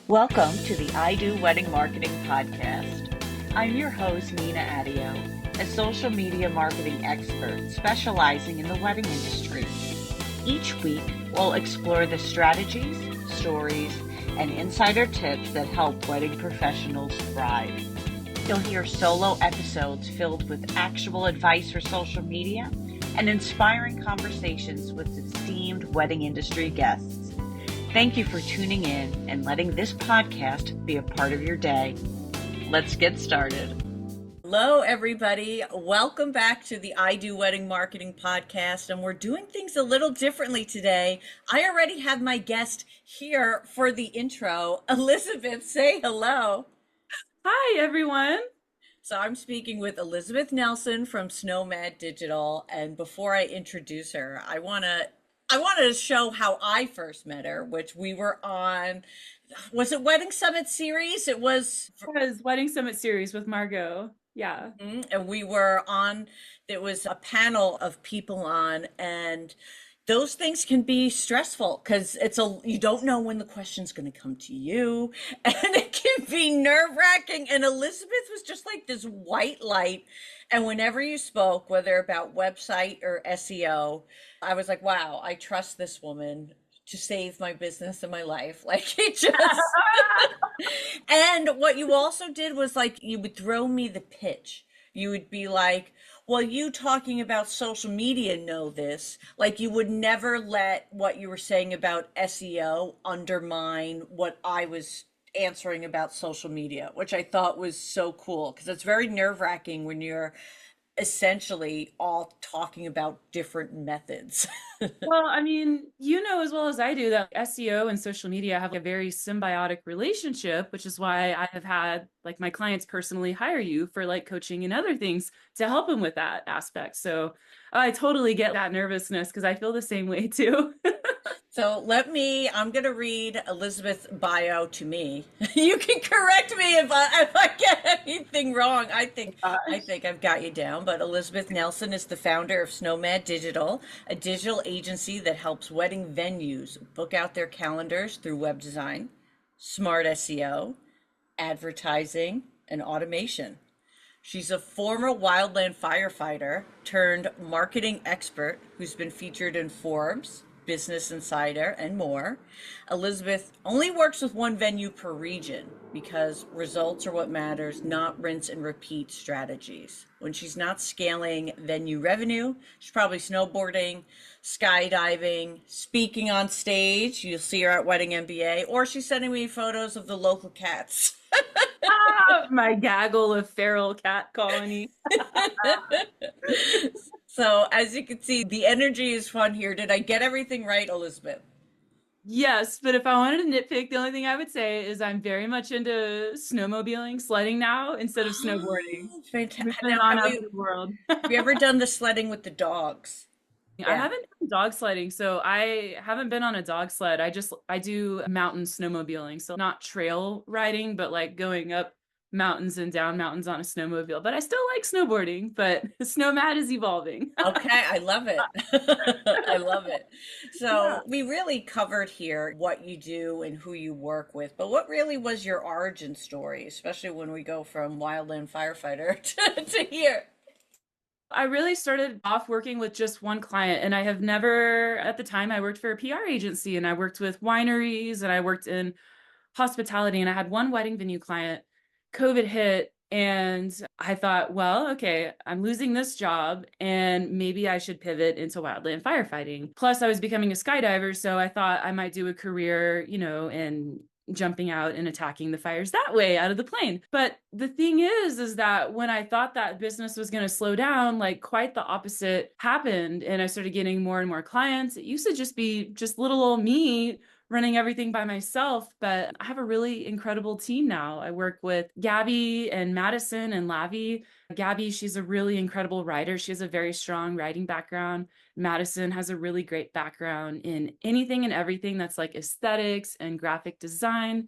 Welcome to the I Do Wedding Marketing Podcast. I'm your host, Nina Adio, a social media marketing expert specializing in the wedding industry. Each week, we'll explore the strategies, stories, and insider tips that help wedding professionals thrive. You'll hear solo episodes filled with actual advice for social media and inspiring conversations with esteemed wedding industry guests. Thank you for tuning in and letting this podcast be a part of your day. Let's get started. Hello, everybody. Welcome back to the I Do Wedding Marketing Podcast. And we're doing things a little differently today. I already have my guest here for the intro. Elizabeth, say hello. Hi, everyone. So I'm speaking with Elizabeth Nelson from Snowmad Digital. And before I introduce her, I wanted to show how I first met her, which we were on, was it Wedding Summit Series? It was. It was Wedding Summit series with Margot. Yeah. And we were on, there was a panel of people on, and those things can be stressful because you don't know when the question's going to come to you, and it can be nerve-wracking. And Elizabeth was just like this white light. And whenever you spoke, whether about website or SEO, I was like, wow, I trust this woman to save my business and my life. Like it just. And what you also did was like you would throw me the pitch. You would be like, well, you talking about social media know this. Like you would never let what you were saying about SEO undermine what I was answering about social media, which I thought was so cool because it's very nerve-wracking when you're essentially all talking about different methods. Well, I mean, you know as well as I do that SEO and social media have a very symbiotic relationship, which is why I have had like my clients personally hire you for like coaching and other things to help them with that aspect. So I totally get that nervousness because I feel the same way too. So I'm going to read Elizabeth's bio to me. You can correct me if I get anything wrong. I think I've got you down. But Elizabeth Nelson is the founder of Snowmad Digital, a digital agency that helps wedding venues book out their calendars through web design, smart SEO, advertising, and automation. She's a former wildland firefighter turned marketing expert who's been featured in Forbes, Business Insider, and more. Elizabeth only works with one venue per region because results are what matters, not rinse and repeat strategies. When she's not scaling venue revenue, she's probably snowboarding, skydiving, speaking on stage. You'll see her at Wedding MBA, or she's sending me photos of the local cats. My gaggle of feral cat colony. So as you can see, the energy is fun here. Did I get everything right, Elizabeth? Yes, but if I wanted to nitpick, the only thing I would say is I'm very much into snowmobiling, sledding now instead of snowboarding. Fantastic. Moving on out of the world. Have you ever done the sledding with the dogs? I Yeah. haven't done dog sledding, so I haven't been on a dog sled. I do mountain snowmobiling, so not trail riding, but like going up mountains and down mountains on a snowmobile. But I still like snowboarding, but Snowmad is evolving. Okay, I love it. I love it. So Yeah. we really covered here what you do and who you work with, but what really was your origin story, especially when we go from wildland firefighter to here? I really started off working with just one client, and I have never, at the time, I worked for a PR agency and I worked with wineries and I worked in hospitality, and I had one wedding venue client. COVID hit, and I thought, well, okay, I'm losing this job and maybe I should pivot into wildland firefighting. Plus, I was becoming a skydiver, so I thought I might do a career, in jumping out and attacking the fires that way out of the plane. But the thing is that when I thought that business was going to slow down, like quite the opposite happened. And I started getting more and more clients. It used to just be just little old me running everything by myself, but I have a really incredible team now. I work with Gabby and Madison and Lavi. Gabby, she's a really incredible writer. She has a very strong writing background. Madison has a really great background in anything and everything that's like aesthetics and graphic design.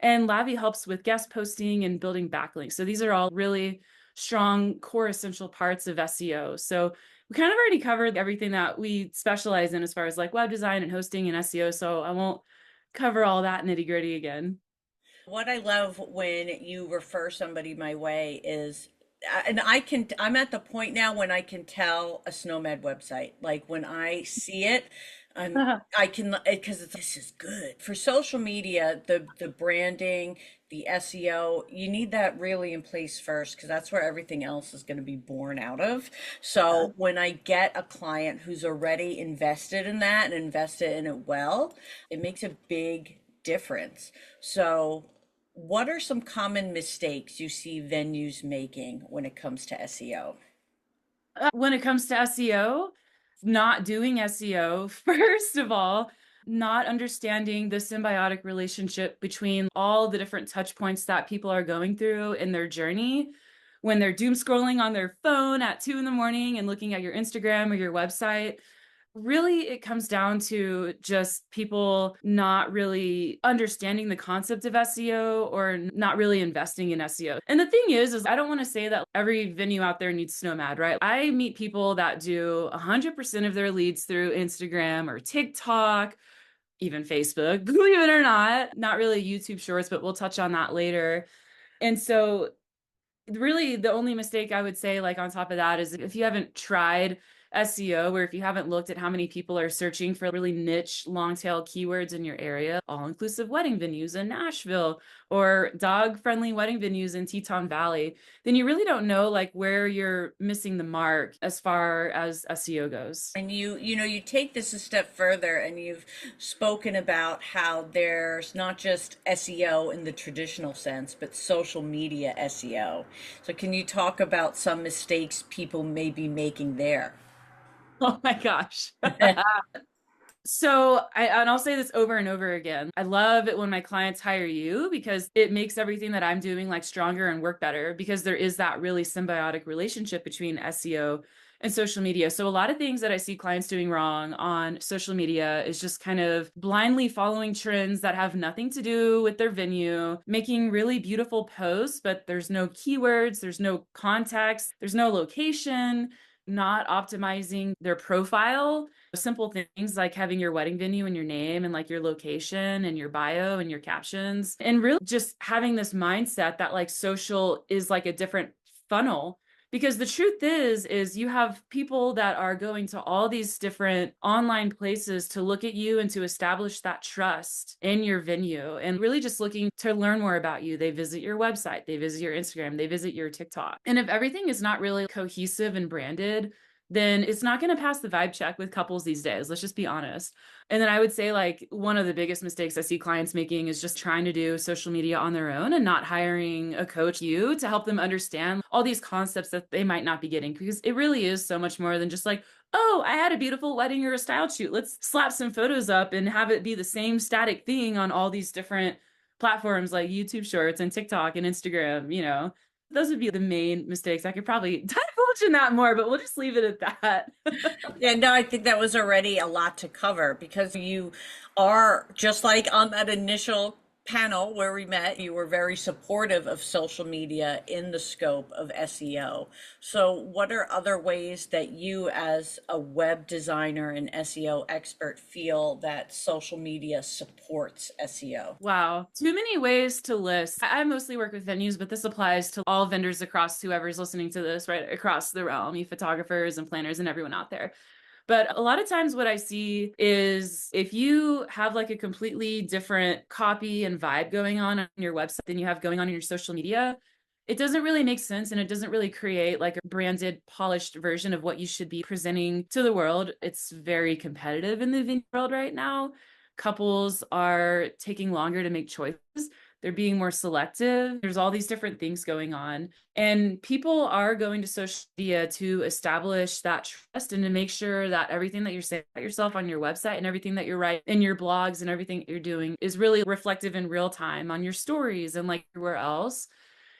And Lavi helps with guest posting and building backlinks. So these are all really strong core essential parts of SEO. So we kind of already covered everything that we specialize in as far as like web design and hosting and SEO. So I won't cover all that nitty gritty again. What I love when you refer somebody my way is, and I'm at the point now when I can tell a Snowmad website. Like when I see it, I can, because this is good. For social media, the branding, the SEO, you need that really in place first because that's where everything else is going to be born out of. Yeah. So when I get a client who's already invested in that and invested in it well, it makes a big difference. So what are some common mistakes you see venues making when it comes to SEO? When it comes to SEO, not doing SEO, first of all, not understanding the symbiotic relationship between all the different touch points that people are going through in their journey. When they're doom scrolling on their phone at 2 in the morning and looking at your Instagram or your website, really it comes down to just people not really understanding the concept of SEO or not really investing in SEO. And the thing is I don't want to say that every venue out there needs Snowmad, right? I meet people that do 100% of their leads through Instagram or TikTok, even Facebook, believe it or not really YouTube shorts, but we'll touch on that later. And so really the only mistake I would say, like on top of that, is if you haven't tried SEO or if you haven't looked at how many people are searching for really niche long tail keywords in your area, all inclusive wedding venues in Nashville or dog friendly wedding venues in Teton Valley, then you really don't know like where you're missing the mark as far as SEO goes. And you take this a step further and you've spoken about how there's not just SEO in the traditional sense, but social media SEO. So can you talk about some mistakes people may be making there? Oh my gosh. And I'll say this over and over again. I love it when my clients hire you because it makes everything that I'm doing like stronger and work better because there is that really symbiotic relationship between SEO and social media. So a lot of things that I see clients doing wrong on social media is just kind of blindly following trends that have nothing to do with their venue, making really beautiful posts, but there's no keywords, there's no context, there's no location, not optimizing their profile. Simple things like having your wedding venue and your name and like your location and your bio and your captions, and really just having this mindset that like social is like a different funnel. Because the truth is you have people that are going to all these different online places to look at you and to establish that trust in your venue and really just looking to learn more about you. They visit your website, they visit your Instagram, they visit your TikTok. And if everything is not really cohesive and branded, then it's not going to pass the vibe check with couples these days. Let's just be honest. And then I would say like one of the biggest mistakes I see clients making is just trying to do social media on their own and not hiring a coach you to help them understand all these concepts that they might not be getting, because it really is so much more than just like, oh, I had a beautiful wedding or a style shoot. Let's slap some photos up and have it be the same static thing on all these different platforms like YouTube Shorts and TikTok and Instagram. Those would be the main mistakes. I could probably divulge in that more, but we'll just leave it at that. Yeah, no, I think that was already a lot to cover because you are just like on that initial panel where we met, you were very supportive of social media in the scope of SEO. So, what are other ways that you, as a web designer and SEO expert, feel that social media supports SEO? Wow. Too many ways to list. I mostly work with venues, but this applies to all vendors across whoever's listening to this, right? Across the realm, you photographers and planners and everyone out there. But a lot of times what I see is if you have like a completely different copy and vibe going on your website than you have going on in your social media, it doesn't really make sense and it doesn't really create like a branded, polished version of what you should be presenting to the world. It's very competitive in the venue world right now. Couples are taking longer to make choices. They're being more selective. There's all these different things going on. And people are going to social media to establish that trust and to make sure that everything that you're saying about yourself on your website and everything that you're writing in your blogs and everything you're doing is really reflective in real time on your stories and like everywhere else.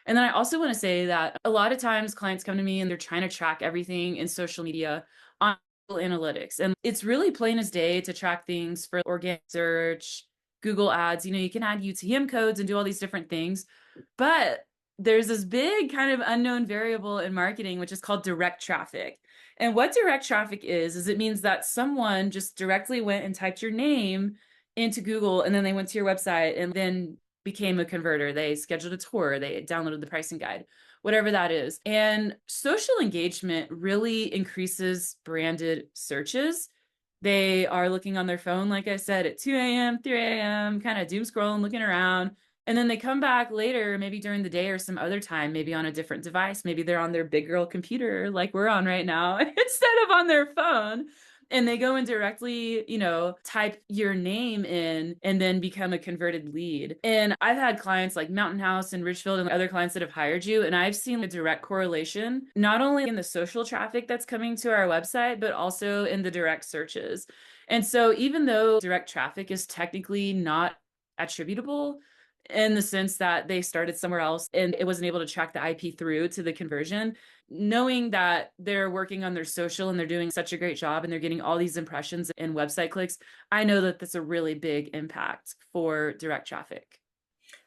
And then I also want to say that a lot of times clients come to me and they're trying to track everything in social media on Google Analytics. And it's really plain as day to track things for organic search, Google ads. You can add UTM codes and do all these different things. But there's this big kind of unknown variable in marketing, which is called direct traffic. And what direct traffic is it means that someone just directly went and typed your name into Google and then they went to your website and then became a converter. They scheduled a tour, they downloaded the pricing guide, whatever that is. And social engagement really increases branded searches. They are looking on their phone, like I said, at 2 a.m., 3 a.m., kind of doom scrolling, looking around. And then they come back later, maybe during the day or some other time, maybe on a different device. Maybe they're on their big girl computer like we're on right now instead of on their phone. And they go and directly, type your name in and then become a converted lead. And I've had clients like Mountain House and Richfield and other clients that have hired you. And I've seen a direct correlation, not only in the social traffic that's coming to our website, but also in the direct searches. And so even though direct traffic is technically not attributable, in the sense that they started somewhere else and it wasn't able to track the IP through to the conversion, knowing that they're working on their social and they're doing such a great job and they're getting all these impressions and website clicks, I know that that's a really big impact for direct traffic.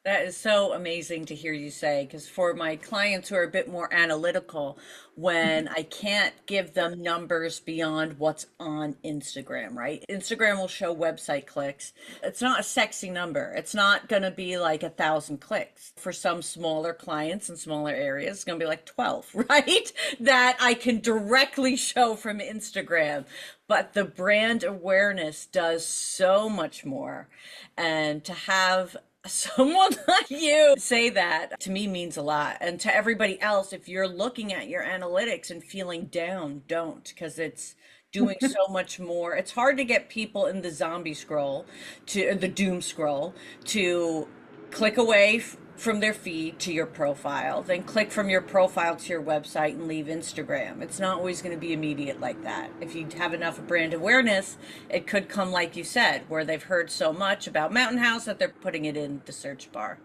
That is so amazing to hear you say, because for my clients who are a bit more analytical, when I can't give them numbers beyond what's on Instagram, right? Instagram will show website clicks. It's not a sexy number. It's not going to be like 1,000 clicks. For some smaller clients in smaller areas, it's going to be like 12, right? That I can directly show from Instagram. But the brand awareness does so much more. And to have someone like you say that to me means a lot. And to everybody else, if you're looking at your analytics and feeling down, don't, because it's doing so much more. It's hard to get people in the zombie scroll to the doom scroll to click away from their feed to your profile, then click from your profile to your website and leave Instagram. It's not always going to be immediate like that. If you have enough brand awareness, it could come like you said, where they've heard so much about Mountain House that they're putting it in the search bar.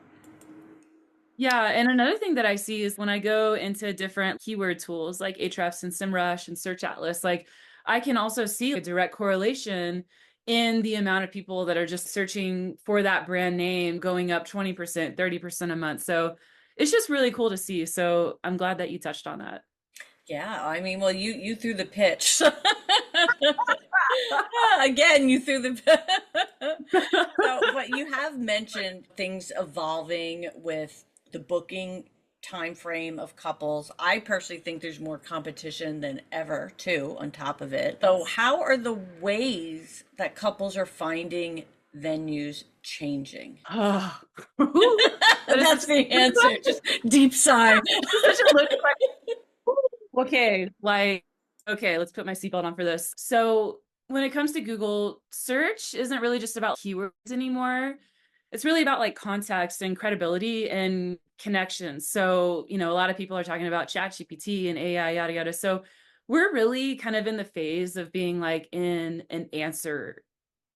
Yeah, and another thing that I see is when I go into different keyword tools like Ahrefs and SEMrush and Search Atlas, like I can also see a direct correlation in the amount of people that are just searching for that brand name going up 20%, 30% a month. So it's just really cool to see. So I'm glad that you touched on that. Yeah, I mean, well, you threw the pitch. Again, you threw the so, but you have mentioned things evolving with the booking time frame of couples. I personally think there's more competition than ever, too, on top of it. So, how are the ways that couples are finding venues changing? Oh, That's the answer. Just deep sigh. such a look okay, okay, let's put my seatbelt on for this. So when it comes to Google, search isn't really just about keywords anymore. It's really about like context and credibility and connections. So, a lot of people are talking about ChatGPT and AI, yada, yada. So we're really kind of in the phase of being like in an answer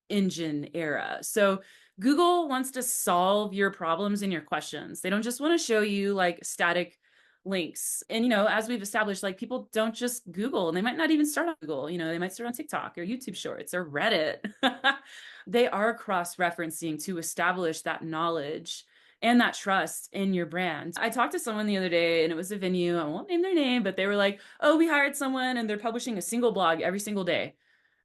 engine era. So Google wants to solve your problems and your questions. They don't just want to show you like static links. And as we've established, like people don't just Google, and they might not even start on Google. They might start on TikTok or YouTube Shorts or Reddit. They are cross-referencing to establish that knowledge and that trust in your brand. I talked to someone the other day, and it was a venue. I won't name their name, but they were like, "Oh, we hired someone and they're publishing a single blog every single day."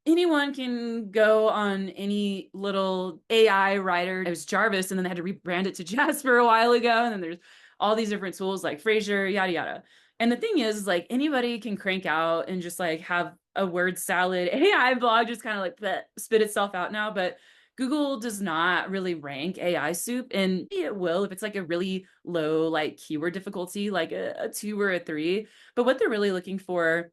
Anyone can go on any little AI writer. It was Jarvis, and then they had to rebrand it to Jasper a while ago. And then there's all these different tools like Frasier, yada, yada. And the thing is, like, anybody can crank out and just like have a word salad AI blog just kind of like spit itself out now. But Google does not really rank AI soup, and it will if it's like a really low, like keyword difficulty, like a 2 or a 3. But what they're really looking for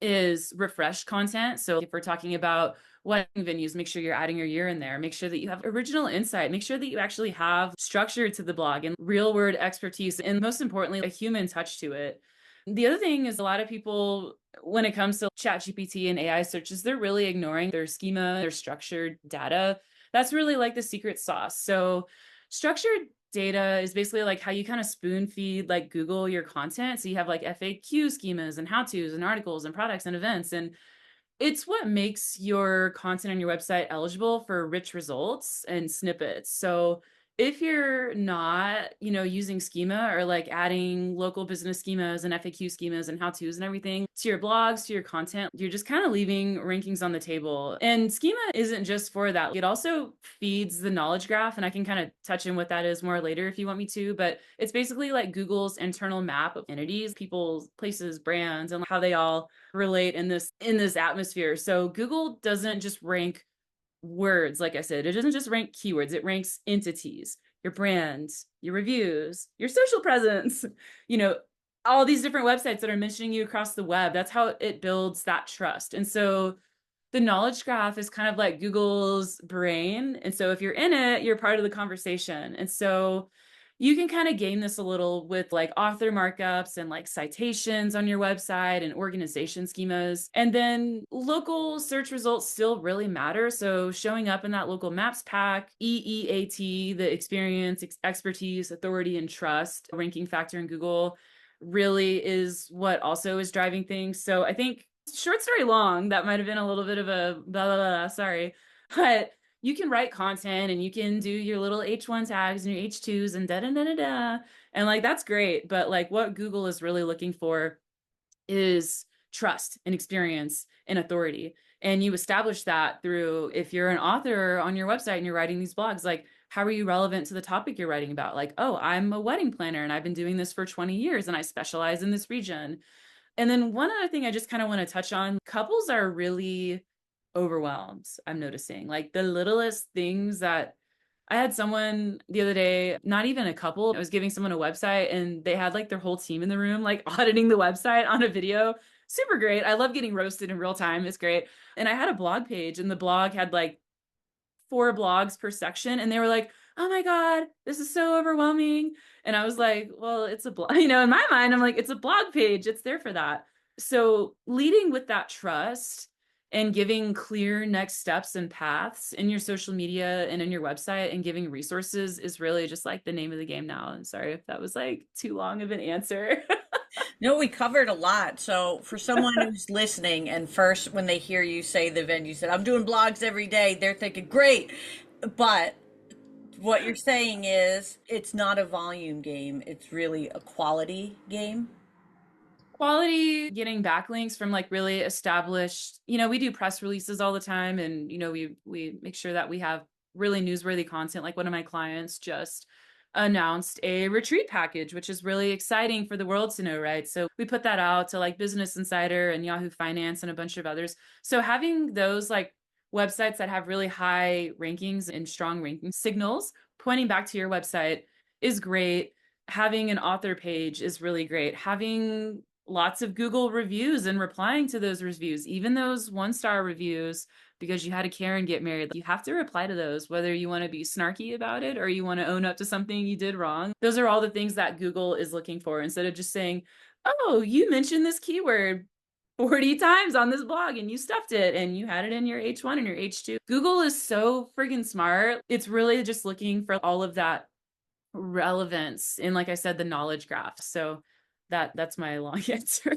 is refreshed content. So if we're talking about wedding venues, make sure you're adding your year in there. Make sure that you have original insight. Make sure that you actually have structure to the blog and real word expertise. And most importantly, a human touch to it. The other thing is a lot of people, when it comes to ChatGPT and AI searches, they're really ignoring their schema, their structured data. That's really like the secret sauce. So structured data is basically like how you kind of spoon feed like Google your content. So you have like FAQ schemas and how-tos and articles and products and events. And it's what makes your content on your website eligible for rich results and snippets. So if you're not, using schema or like adding local business schemas and FAQ schemas and how to's and everything to your blogs, to your content, you're just kind of leaving rankings on the table. And schema isn't just for that. It also feeds the knowledge graph. And I can kind of touch in what that is more later if you want me to, but it's basically like Google's internal map of entities, people, places, brands, and how they all relate in this atmosphere. So Google doesn't just rank words. Like I said, it doesn't just rank keywords, it ranks entities, your brands, your reviews, your social presence, you know, all these different websites that are mentioning you across the web. That's how it builds that trust. And so the knowledge graph is kind of like Google's brain. And so if you're in it, you're part of the conversation. And so you can kind of game this a little with like author markups and like citations on your website and organization schemas. And then local search results still really matter. So showing up in that local maps pack, EEAT, the experience, expertise, authority, and trust ranking factor in Google really is what also is driving things. So I think short story long, that might have been a little bit of a blah, blah, blah, sorry. But you can write content and you can do your little H1 tags and your H2s and da da da da da. And like, that's great. But like what Google is really looking for is trust and experience and authority. And you establish that through, if you're an author on your website and you're writing these blogs, like, how are you relevant to the topic you're writing about? Like, oh, I'm a wedding planner and I've been doing this for 20 years and I specialize in this region. And then one other thing I just kind of want to touch on, couples are really overwhelmed. I'm noticing like the littlest things that I had someone the other day, not even a couple, I was giving someone a website and they had like their whole team in the room, like auditing the website on a video. Super great. I love getting roasted in real time. It's great. And I had a blog page and the blog had like 4 blogs per section. And they were like, oh my God, this is so overwhelming. And I was like, well, it's a blog, in my mind, I'm like, it's a blog page. It's there for that. So leading with that trust and giving clear next steps and paths in your social media and in your website and giving resources is really just like the name of the game now. I'm sorry if that was like too long of an answer. No, we covered a lot. So for someone who's listening and first when they hear you say the event, you said, I'm doing blogs every day, they're thinking, great. But what you're saying is it's not a volume game, it's really a quality game. Quality, getting backlinks from like really established, we do press releases all the time and we make sure that we have really newsworthy content. Like one of my clients just announced a retreat package, which is really exciting for the world to know, right? So we put that out to like Business Insider and Yahoo Finance and a bunch of others. So having those like websites that have really high rankings and strong ranking signals pointing back to your website is great. Having an author page is really great. Having lots of Google reviews and replying to those reviews, even those 1-star reviews, because you had a Karen get married, you have to reply to those, whether you want to be snarky about it or you want to own up to something you did wrong. Those are all the things that Google is looking for, instead of just saying, oh, you mentioned this keyword 40 times on this blog and you stuffed it and you had it in your H1 and your H2. Google is so friggin' smart. It's really just looking for all of that relevance in, like I said, the knowledge graph. So that's my long answer.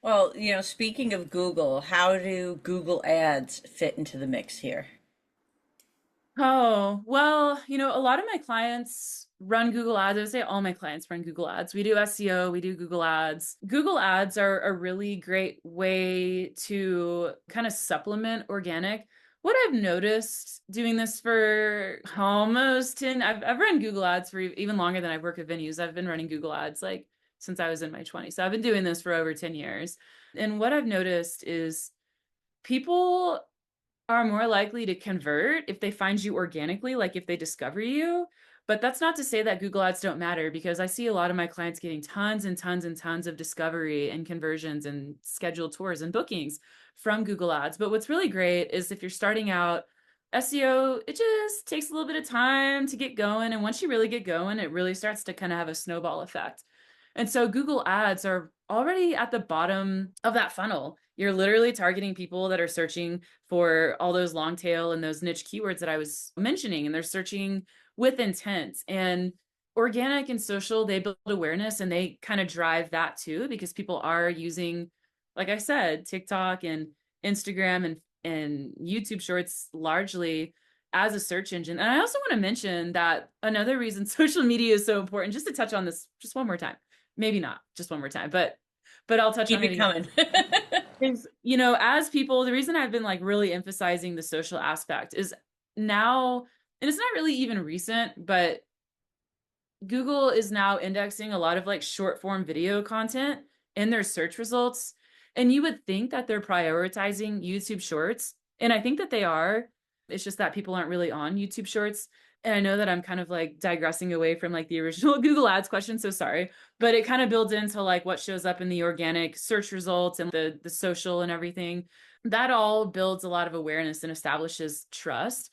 Well, speaking of Google, how do Google ads fit into the mix here? Oh, well, a lot of my clients run Google ads. I would say all my clients run Google ads. We do SEO, we do Google ads. Google ads are a really great way to kind of supplement organic. What I've noticed doing this for almost 10, I've run Google ads for even longer than I've worked with venues. I've been running Google ads like since I was in my 20s. So I've been doing this for over 10 years. And what I've noticed is people are more likely to convert if they find you organically, like if they discover you. But that's not to say that Google ads don't matter, because I see a lot of my clients getting tons and tons and tons of discovery and conversions and scheduled tours and bookings from Google ads. But what's really great is if you're starting out, SEO, it just takes a little bit of time to get going. And once you really get going, it really starts to kind of have a snowball effect. And so Google ads are already at the bottom of that funnel. You're literally targeting people that are searching for all those long tail and those niche keywords that I was mentioning, and they're searching with intent. And organic and social, they build awareness and they kind of drive that too, because people are using, like I said, TikTok and Instagram and YouTube Shorts largely as a search engine. And I also want to mention that another reason social media is so important, just to touch on this just one more time, maybe not just one more time, but I'll touch Keep on it it again. coming. Is, you know, as people, the reason I've been like really emphasizing the social aspect is now, and it's not really even recent, but Google is now indexing a lot of like short form video content in their search results. And you would think that they're prioritizing YouTube Shorts. And I think that they are. It's just that people aren't really on YouTube Shorts. And I know that I'm kind of like digressing away from like the original Google Ads question, so sorry. But it kind of builds into like what shows up in the organic search results and the social and everything. That all builds a lot of awareness and establishes trust.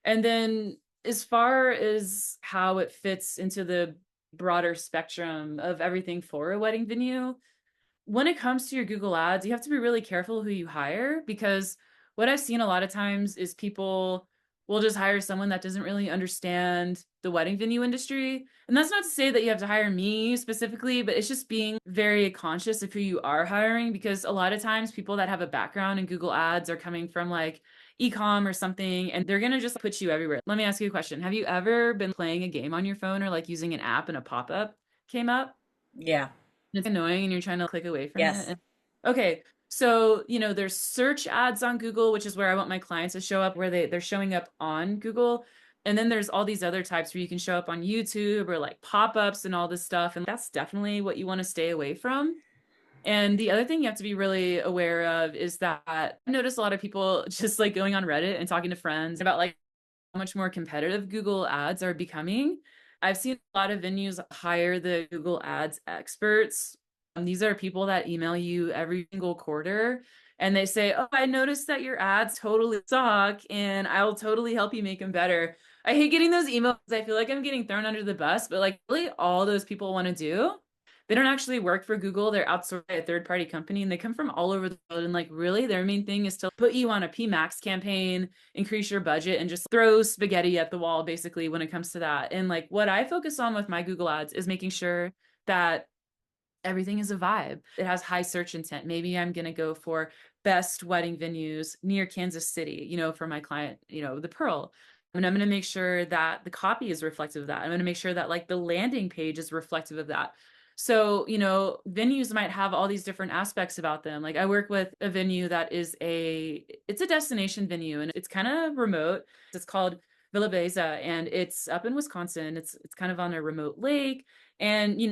And then as far as how it fits into the broader spectrum of everything for a wedding venue, when it comes to your Google Ads, you have to be really careful who you hire, because what I've seen a lot of times is people will just hire someone that doesn't really understand the wedding venue industry. And that's not to say that you have to hire me specifically, but it's just being very conscious of who you are hiring, because a lot of times people that have a background in Google Ads are coming from like e-com or something, and they're going to just put you everywhere. Let me ask you a question. Have you ever been playing a game on your phone or like using an app and a pop-up came up? Yeah. It's annoying and you're trying to click away from it. Yes. Okay. So, you know, there's search ads on Google, which is where I want my clients to show up, where they're showing up on Google. And then there's all these other types where you can show up on YouTube or like pop-ups and all this stuff. And that's definitely what you want to stay away from. And the other thing you have to be really aware of is that I notice a lot of people just like going on Reddit and talking to friends about like how much more competitive Google Ads are becoming. I've seen a lot of venues hire the Google Ads experts. These are people that email you every single quarter and they say, "Oh, I noticed that your ads totally suck and I'll totally help you make them better." I hate getting those emails. I feel like I'm getting thrown under the bus, but like really all those people want to do, they don't actually work for Google. They're outsourced by a third-party company and they come from all over the world. And like really their main thing is to put you on a PMax campaign, increase your budget, and just throw spaghetti at the wall basically when it comes to that. And like what I focus on with my Google Ads is making sure that everything is a vibe. It has high search intent. Maybe I'm going to go for best wedding venues near Kansas City, you know, for my client, you know, the Pearl. And I'm going to make sure that the copy is reflective of that. I'm going to make sure that like the landing page is reflective of that. So, you know, venues might have all these different aspects about them. Like I work with a venue that is it's a destination venue and it's kind of remote. It's called Villa Beza and it's up in Wisconsin. It's kind of on a remote lake. And, you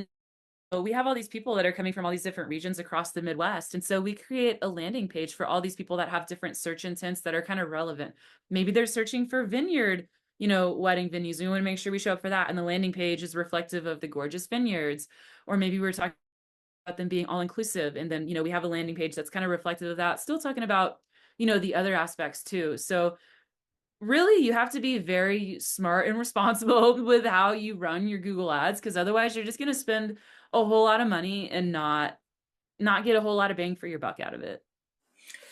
know, we have all these people that are coming from all these different regions across the Midwest. And so we create a landing page for all these people that have different search intents that are kind of relevant. Maybe they're searching for vineyard, you know, wedding venues. We want to make sure we show up for that. And the landing page is reflective of the gorgeous vineyards. Or maybe we're talking about them being all inclusive. And then, you know, we have a landing page that's kind of reflective of that, still talking about, you know, the other aspects too. So really you have to be very smart and responsible with how you run your Google Ads, because otherwise you're just going to spend a whole lot of money and not get a whole lot of bang for your buck out of it.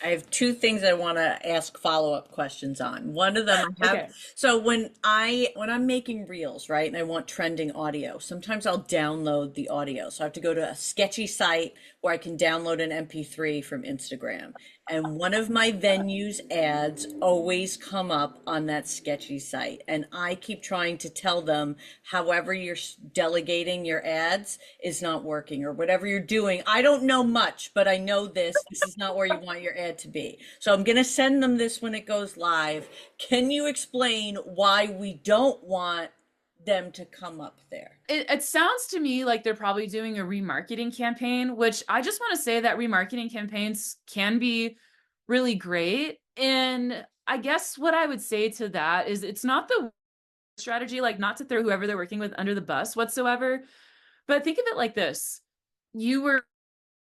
I have two things I want to ask follow-up questions on. One of them I have, Okay. so when I'm making reels, right, and I want trending audio, sometimes I'll download the audio. So I have to go to a sketchy site where I can download an MP3 from Instagram. And one of my venues ads always come up on that sketchy site. And I keep trying to tell them, however you're delegating your ads is not working, or whatever you're doing. I don't know much, but I know this is not where you want your ad to be. So I'm going to send them this when it goes live. Can you explain why we don't want them to come up there? It sounds to me like they're probably doing a remarketing campaign, which I just want to say that remarketing campaigns can be really great. And I guess what I would say to that is it's not the strategy, like not to throw whoever they're working with under the bus whatsoever, but think of it like this. You were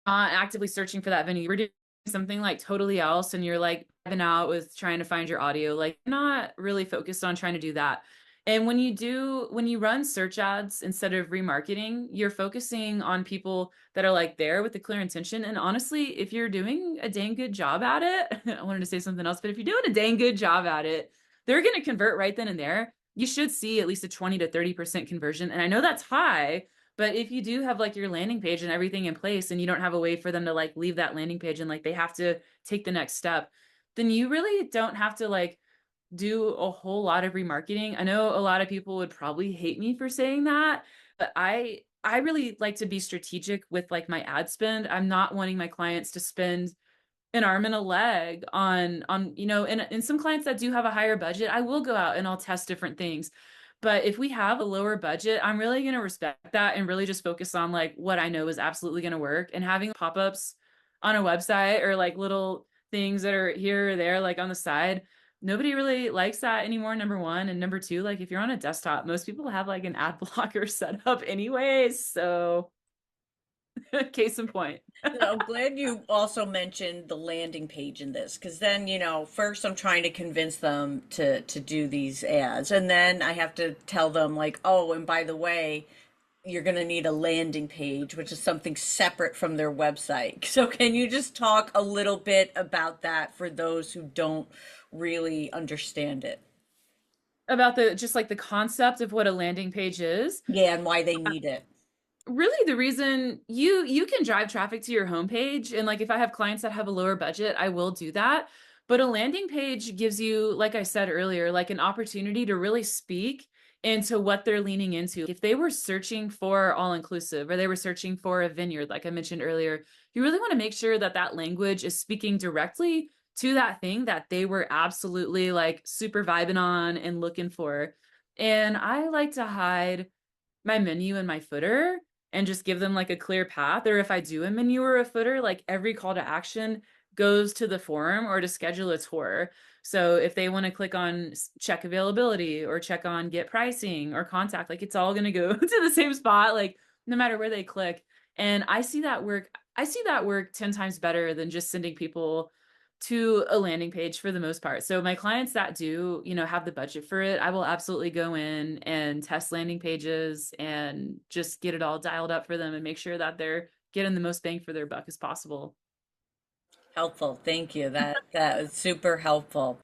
not actively searching for that venue. You were doing something like totally else and you're like driving out with trying to find your audio, like not really focused on trying to do that. And when you run search ads instead of remarketing, you're focusing on people that are like there with the clear intention. And honestly, if you're doing a dang good job at it, I wanted to say something else, but if you're doing a dang good job at it, they're going to convert right then and there. You should see at least a 20 to 30% conversion. And I know that's high, but if you do have like your landing page and everything in place and you don't have a way for them to like leave that landing page and like they have to take the next step, then you really don't have to like do a whole lot of remarketing. I know a lot of people would probably hate me for saying that, but I really like to be strategic with like my ad spend. I'm not wanting my clients to spend an arm and a leg on and some clients that do have a higher budget, I will go out and I'll test different things. But if we have a lower budget, I'm really going to respect that and really just focus on like what I know is absolutely going to work. And having pop-ups on a website or like little things that are here or there like on the side, nobody really likes that anymore, number one. And number two, like if you're on a desktop, most people have like an ad blocker set up anyways. So case in point. I'm glad you also mentioned the landing page in this, because then, first I'm trying to convince them to do these ads, and then I have to tell them like, oh, and by the way, you're going to need a landing page, which is something separate from their website. So can you just talk a little bit about that for those who don't really understand it? About the just like the concept of what a landing page is. Yeah, and why they need it. Really the reason you can drive traffic to your homepage, and like if I have clients that have a lower budget, I will do that. But a landing page gives you, like I said earlier, like an opportunity to really speak into what they're leaning into. If they were searching for all inclusive or they were searching for a vineyard, like I mentioned earlier, you really want to make sure that that language is speaking directly to that thing that they were absolutely like super vibing on and looking for. And I like to hide my menu and my footer and just give them like a clear path. Or if I do a menu or a footer, like every call to action goes to the forum or to schedule a tour. So if they want to click on check availability or check on get pricing or contact, like it's all going to go to the same spot, like no matter where they click. And I see that work 10 times better than just sending people to a landing page for the most part. So my clients that do, have the budget for it, I will absolutely go in and test landing pages and just get it all dialed up for them and make sure that they're getting the most bang for their buck as possible. Helpful. Thank you. That was super helpful.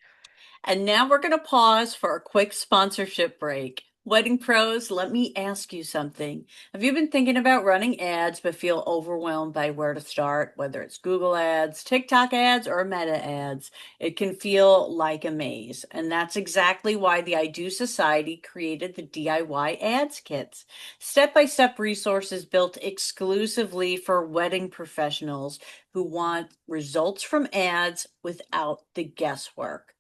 And now we're going to pause for a quick sponsorship break. Wedding pros, let me ask you something. Have you been thinking about running ads but feel overwhelmed by where to start, whether it's Google ads, TikTok ads, or Meta ads? It can feel like a maze. And that's exactly why the I Do Society created the DIY ads kits. Step-by-step resources built exclusively for wedding professionals who want results from ads without the guesswork.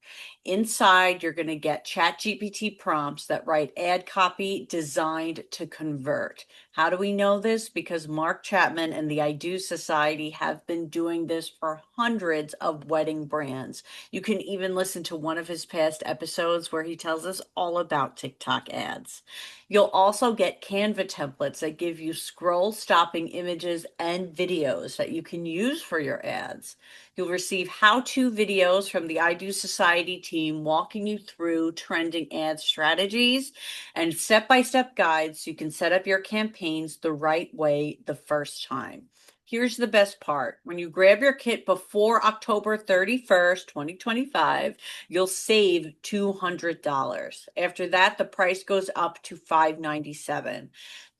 Inside, you're going to get ChatGPT prompts that write ad copy designed to convert. How do we know this? Because Mark Chapman and the I Do Society have been doing this for hundreds of wedding brands. You can even listen to one of his past episodes where he tells us all about TikTok ads. You'll also get Canva templates that give you scroll stopping images and videos that you can use for your ads. You'll receive how-to videos from the I Do Society team walking you through trending ad strategies and step-by-step guides so you can set up your campaigns the right way the first time. Here's the best part. When you grab your kit before October 31st, 2025, you'll save $200. After that, the price goes up to $597.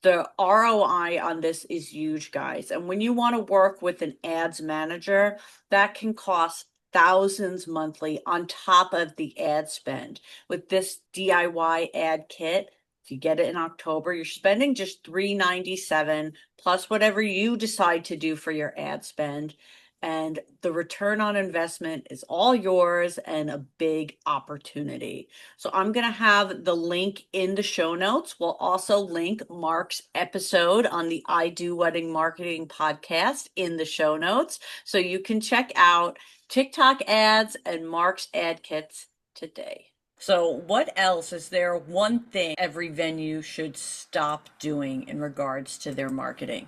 The ROI on this is huge, guys. And when you want to work with an ads manager, that can cost thousands monthly on top of the ad spend. With this DIY ad kit, if you get it in October, you're spending just $397 plus whatever you decide to do for your ad spend. And the return on investment is all yours and a big opportunity. So I'm going to have the link in the show notes. We'll also link Mark's episode on the I Do Wedding Marketing podcast in the show notes. So you can check out TikTok ads and Mark's ad kits today. So, what else is there one thing every venue should stop doing in regards to their marketing?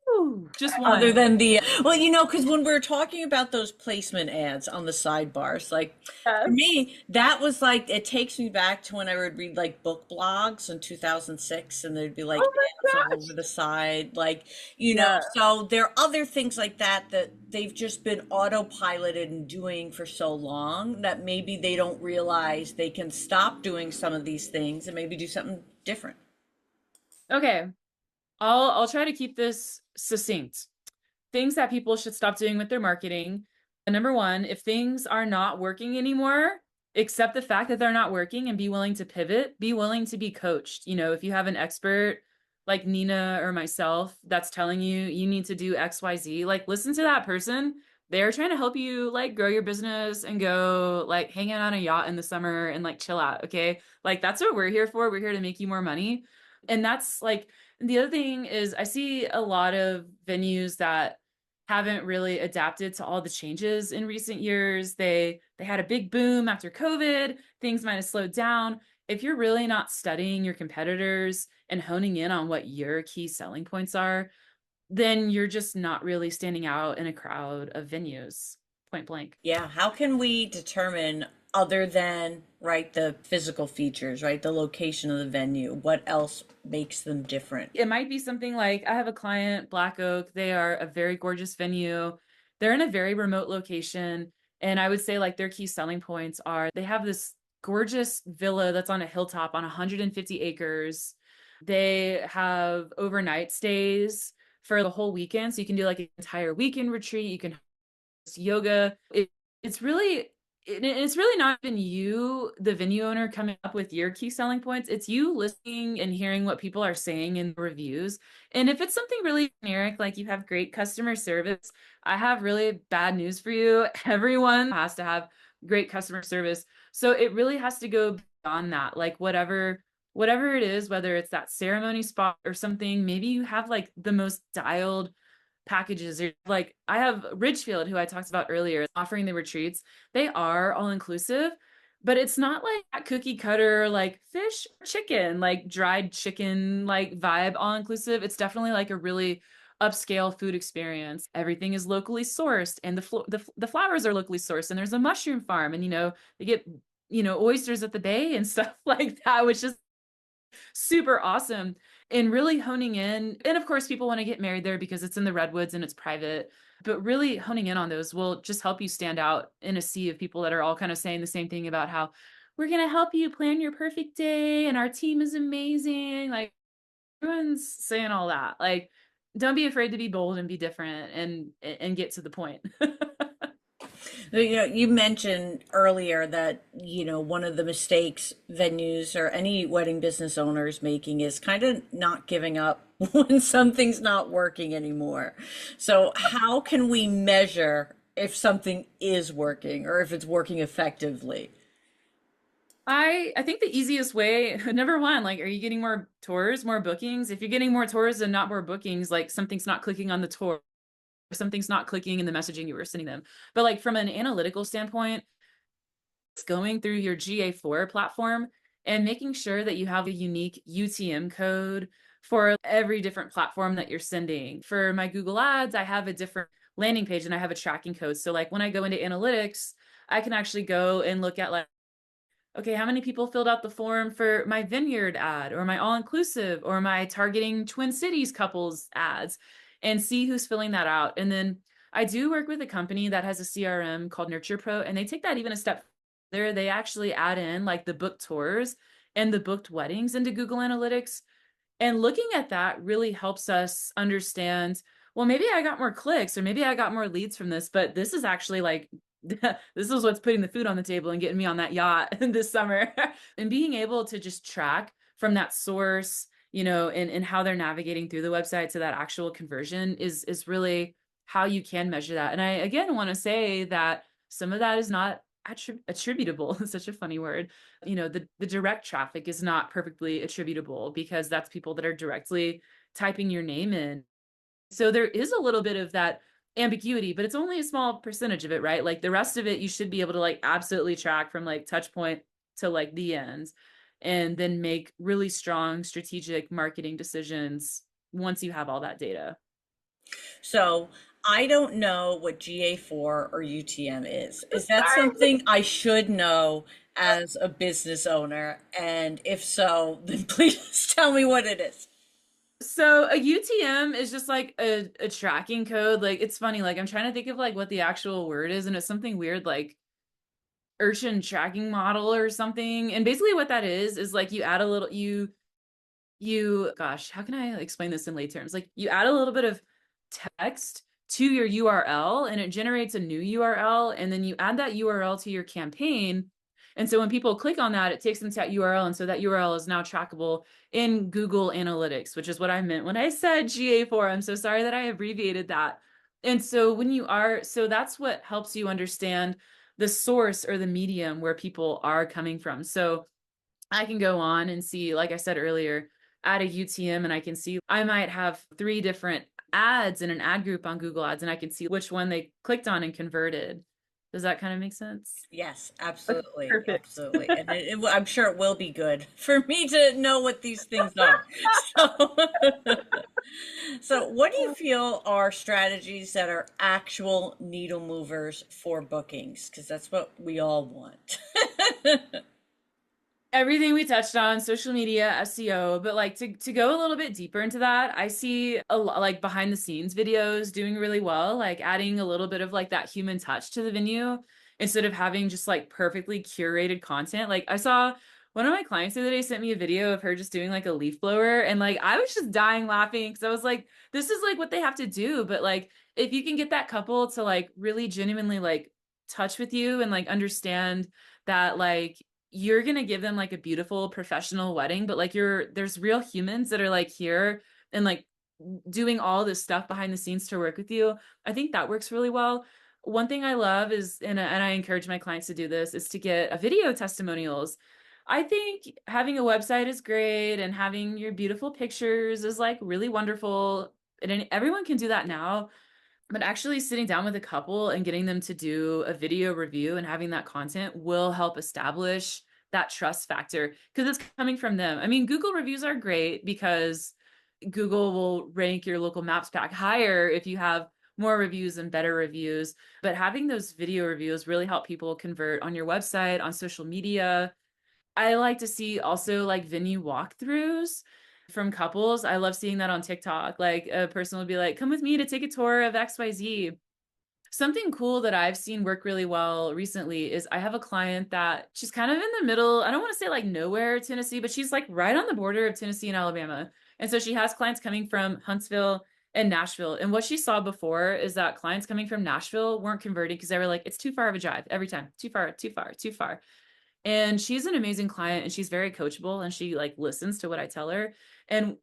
Ooh, just Other one. than well, because when we are talking about those placement ads on the sidebars, like for Yes. me, that was like, it takes me back to when I would read like book blogs in 2006, and there'd be like Oh ads all my over gosh. the side, like, Yeah. so there are other things like that that they've just been autopiloted and doing for so long that maybe they don't realize they can stop doing some of these things and maybe do something different. Okay. I'll try to keep this succinct. Things that people should stop doing with their marketing. Number one, if things are not working anymore, accept the fact that they're not working and be willing to pivot, be willing to be coached. If you have an expert like Nina or myself that's telling you you need to do XYZ, like listen to that person. They're trying to help you like grow your business and go like hang out on a yacht in the summer and like chill out. Okay. Like that's what we're here for. We're here to make you more money. And that's like the other thing is I see a lot of venues that haven't really adapted to all the changes in recent years. They had a big boom after COVID. Things might have slowed down. If you're really not studying your competitors and honing in on what your key selling points are, then you're just not really standing out in a crowd of venues, point blank. Yeah, how can we determine, other than, right, the physical features, right, the location of the venue, what else makes them different? It might be something like I have a client, Black Oak. They are a very gorgeous venue. They're in a very remote location. And I would say like their key selling points are they have this gorgeous villa that's on a hilltop on 150 acres. They have overnight stays for the whole weekend. So you can do like an entire weekend retreat. You can yoga. It's really it's really not even you, the venue owner, coming up with your key selling points. It's you listening and hearing what people are saying in the reviews. And if it's something really generic, like you have great customer service, I have really bad news for you. Everyone has to have great customer service. So it really has to go beyond that. Like whatever it is, whether it's that ceremony spot or something, maybe you have like the most dialed packages. Or like I have Ridgefield, who I talked about earlier, offering the retreats. They are all inclusive, but it's not like that cookie cutter, like fish, chicken, like dried chicken, like vibe all inclusive. It's definitely like a really upscale food experience. Everything is locally sourced, and the flowers are locally sourced, and there's a mushroom farm, and they get oysters at the bay and stuff like that, which is super awesome. And really honing in, and of course people want to get married there because it's in the redwoods and it's private, but really honing in on those will just help you stand out in a sea of people that are all kind of saying the same thing about how we're going to help you plan your perfect day and our team is amazing. Like everyone's saying all that. Like don't be afraid to be bold and be different and get to the point. You mentioned earlier that, one of the mistakes venues or any wedding business owners making is kind of not giving up when something's not working anymore. So how can we measure if something is working or if it's working effectively? I think the easiest way, number one, like, are you getting more tours, more bookings? If you're getting more tours and not more bookings, like something's not clicking on the tour, something's not clicking in the messaging you were sending them. But like from an analytical standpoint, it's going through your GA4 platform and making sure that you have a unique UTM code for every different platform that you're sending. For my Google Ads, I have a different landing page and I have a tracking code. So like when I go into analytics, I can actually go and look at like, okay, how many people filled out the form for my vineyard ad or my all-inclusive or my targeting Twin Cities couples ads and see who's filling that out. And then I do work with a company that has a CRM called Nurture Pro, and they take that even a step further. They actually add in like the booked tours and the booked weddings into Google Analytics. And looking at that really helps us understand, well, maybe I got more clicks or maybe I got more leads from this, but this is actually like, this is what's putting the food on the table and getting me on that yacht this summer. And being able to just track from that source, and how they're navigating through the website to that actual conversion is really how you can measure that. And I, again, want to say that some of that is not attributable, such a funny word. The direct traffic is not perfectly attributable because that's people that are directly typing your name in. So there is a little bit of that ambiguity, but it's only a small percentage of it, right? Like the rest of it, you should be able to like absolutely track from like touch point to like the end, and then make really strong strategic marketing decisions once you have all that data. So I don't know what GA4 or UTM is. Is that Sorry. something I should know as a business owner? And if so, then please tell me what it is. So a UTM is just like a tracking code. Like it's funny, like I'm trying to think of like what the actual word is, and it's something weird like urchin tracking model or something. And basically what that is like you add a little gosh, how can I explain this in lay terms? Like you add a little bit of text to your URL, and it generates a new URL, and then you add that URL to your campaign. And so when people click on that, it takes them to that URL. And so that URL is now trackable in Google Analytics, which is what I meant when I said GA4. I'm so sorry that I abbreviated that. And so so that's what helps you understand the source or the medium where people are coming from. So I can go on and see, like I said earlier, add a UTM, and I can see I might have 3 different ads in an ad group on Google Ads, and I can see which one they clicked on and converted. Does that kind of make sense? Yes, Okay, absolutely, perfect. absolutely. And I'm sure it will be good for me to know what these things are. So, so what do you feel are strategies that are actual needle movers for bookings? Because that's what we all want. Everything we touched on, social media, SEO, but like to go a little bit deeper into that, I see a lot like behind the scenes videos doing really well, like adding a little bit of like that human touch to the venue instead of having just like perfectly curated content. Like I saw one of my clients the other day sent me a video of her just doing like a leaf blower, and like I was just dying laughing because I was like, this is like what they have to do. But like if you can get that couple to like really genuinely like touch with you and like understand that like you're going to give them like a beautiful professional wedding, but like there's real humans that are like here and like doing all this stuff behind the scenes to work with you. I think that works really well. One thing I love is, and I encourage my clients to do this, is to get a video testimonials. I think having a website is great and having your beautiful pictures is like really wonderful. And everyone can do that now, but actually sitting down with a couple and getting them to do a video review and having that content will help establish that trust factor because it's coming from them. I mean, Google reviews are great because Google will rank your local maps pack higher if you have more reviews and better reviews. But having those video reviews really help people convert on your website, on social media. I like to see also like venue walkthroughs from couples. I love seeing that on TikTok. Like a person would be like, come with me to take a tour of XYZ. Something cool that I've seen work really well recently is I have a client that she's kind of in the middle. I don't want to say like nowhere, Tennessee, but she's like right on the border of Tennessee and Alabama. And so she has clients coming from Huntsville and Nashville. And what she saw before is that clients coming from Nashville weren't converting because they were like, it's too far of a drive every time. Too far, too far, too far. And she's an amazing client and she's very coachable and she like listens to what I tell her. And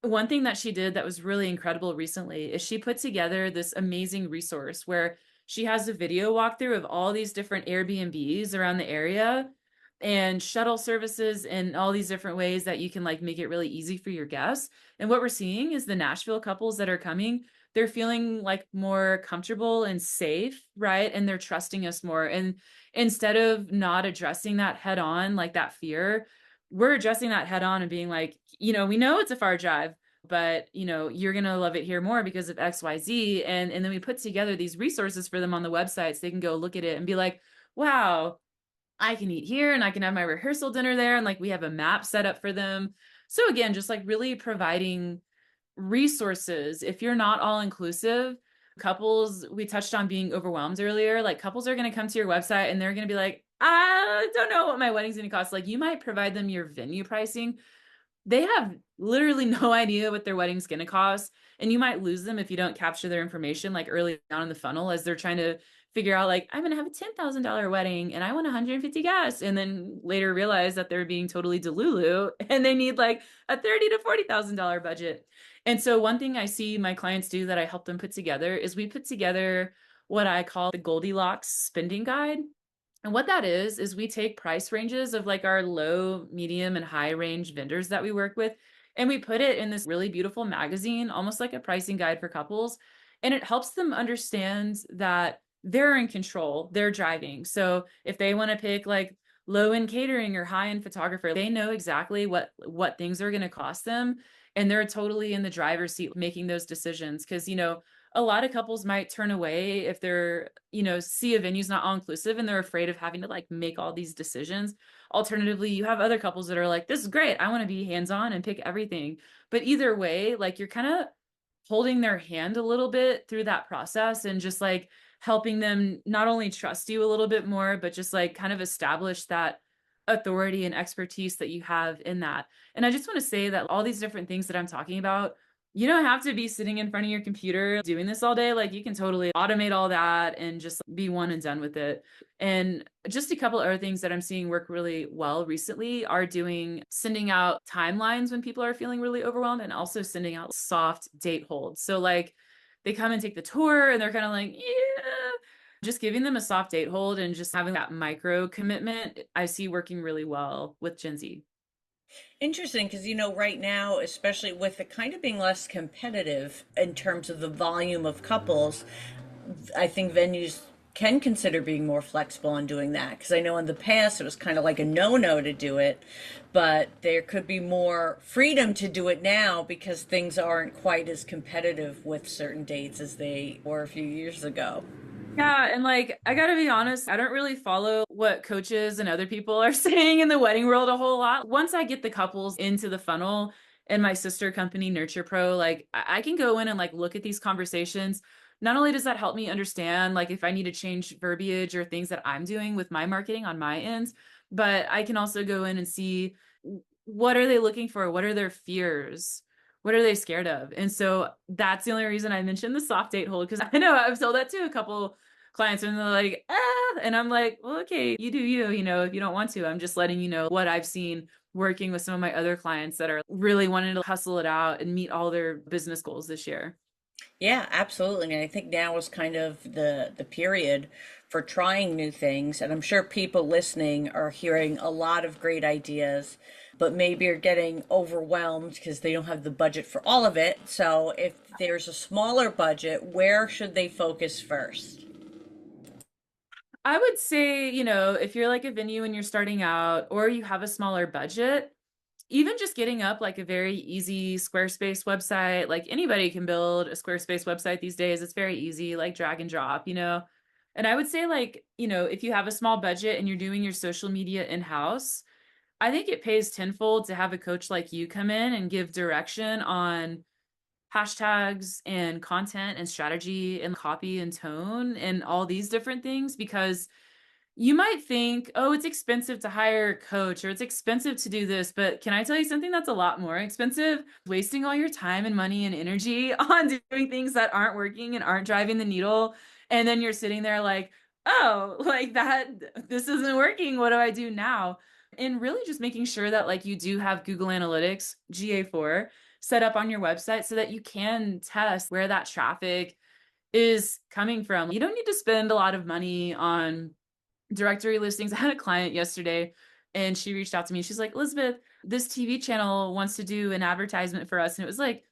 one thing that she did that was really incredible recently is she put together this amazing resource where she has a video walkthrough of all these different Airbnbs around the area and shuttle services and all these different ways that you can like make it really easy for your guests. And what we're seeing is the Nashville couples that are coming, they're feeling like more comfortable and safe, right? And they're trusting us more. And instead of not addressing that head on, like that fear, we're addressing that head on and being like, we know it's a far drive, but you're going to love it here more because of XYZ. And then we put together these resources for them on the website so they can go look at it and be like, wow, I can eat here and I can have my rehearsal dinner there. And like we have a map set up for them. So again, just like really providing resources. If you're not all inclusive, couples, we touched on being overwhelmed earlier, like couples are going to come to your website and they're going to be like, I don't know what my wedding's going to cost. Like you might provide them your venue pricing. They have literally no idea what their wedding's going to cost. And you might lose them if you don't capture their information like early on in the funnel as they're trying to figure out like, I'm going to have a $10,000 wedding and I want 150 guests. And then later realize that they're being totally delulu and they need like a $30,000 to $40,000 budget. And so one thing I see my clients do that I help them put together is we put together what I call the Goldilocks spending guide. And what that is we take price ranges of like our low, medium, and high range vendors that we work with, and we put it in this really beautiful magazine, almost like a pricing guide for couples. And it helps them understand that they're in control, they're driving. So if they want to pick like low end catering or high end photographer, they know exactly what things are going to cost them. And they're totally in the driver's seat making those decisions. Because, a lot of couples might turn away if they're, see a venue's not all inclusive and they're afraid of having to like make all these decisions. Alternatively, you have other couples that are like, this is great. I want to be hands-on and pick everything. But either way, like you're kind of holding their hand a little bit through that process and just like helping them not only trust you a little bit more, but just like kind of establish that authority and expertise that you have in that. And I just want to say that all these different things that I'm talking about You don't have to be sitting in front of your computer doing this all day. Like you can totally automate all that and just be one and done with it. And just a couple other things that I'm seeing work really well recently are doing sending out timelines when people are feeling really overwhelmed, and also sending out soft date holds. So like they come and take the tour and they're kind of like, yeah, just giving them a soft date hold and just having that micro commitment, I see working really well with Gen Z. Interesting, because right now, especially with it kind of being less competitive in terms of the volume of couples, I think venues can consider being more flexible on doing that. Because I know in the past it was kind of like a no-no to do it, but there could be more freedom to do it now because things aren't quite as competitive with certain dates as they were a few years ago. Yeah, and like I gotta be honest, I don't really follow what coaches and other people are saying in the wedding world a whole lot. Once I get the couples into the funnel in my sister company, Nurture Pro, like I can go in and like look at these conversations. Not only does that help me understand like if I need to change verbiage or things that I'm doing with my marketing on my ends, but I can also go in and see what are they looking for? What are their fears? What are they scared of? And so that's the only reason I mentioned the soft date hold, because I know I've told that to a couple clients and they're like, ah, and I'm like, well, okay, you do you, if you don't want to. I'm just letting you know what I've seen working with some of my other clients that are really wanting to hustle it out and meet all their business goals this year. Yeah, absolutely. And I think now is kind of the period for trying new things. And I'm sure people listening are hearing a lot of great ideas, but maybe are getting overwhelmed because they don't have the budget for all of it. So if there's a smaller budget, where should they focus first? I would say, if you're like a venue and you're starting out or you have a smaller budget, even just getting up like a very easy Squarespace website, like anybody can build a Squarespace website these days. It's very easy, like drag and drop. And I would say, like, if you have a small budget and you're doing your social media in-house, I think it pays tenfold to have a coach like you come in and give direction on hashtags and content and strategy and copy and tone and all these different things, because you might think, oh, it's expensive to hire a coach or it's expensive to do this. But can I tell you something that's a lot more expensive? Wasting all your time and money and energy on doing things that aren't working and aren't driving the needle. And then you're sitting there like, oh, like this isn't working. What do I do now? And really just making sure that like you do have Google Analytics, GA4, set up on your website so that you can test where that traffic is coming from. You don't need to spend a lot of money on directory listings. I had a client yesterday and she reached out to me. She's like, Elizabeth, this TV channel wants to do an advertisement for us. And it was like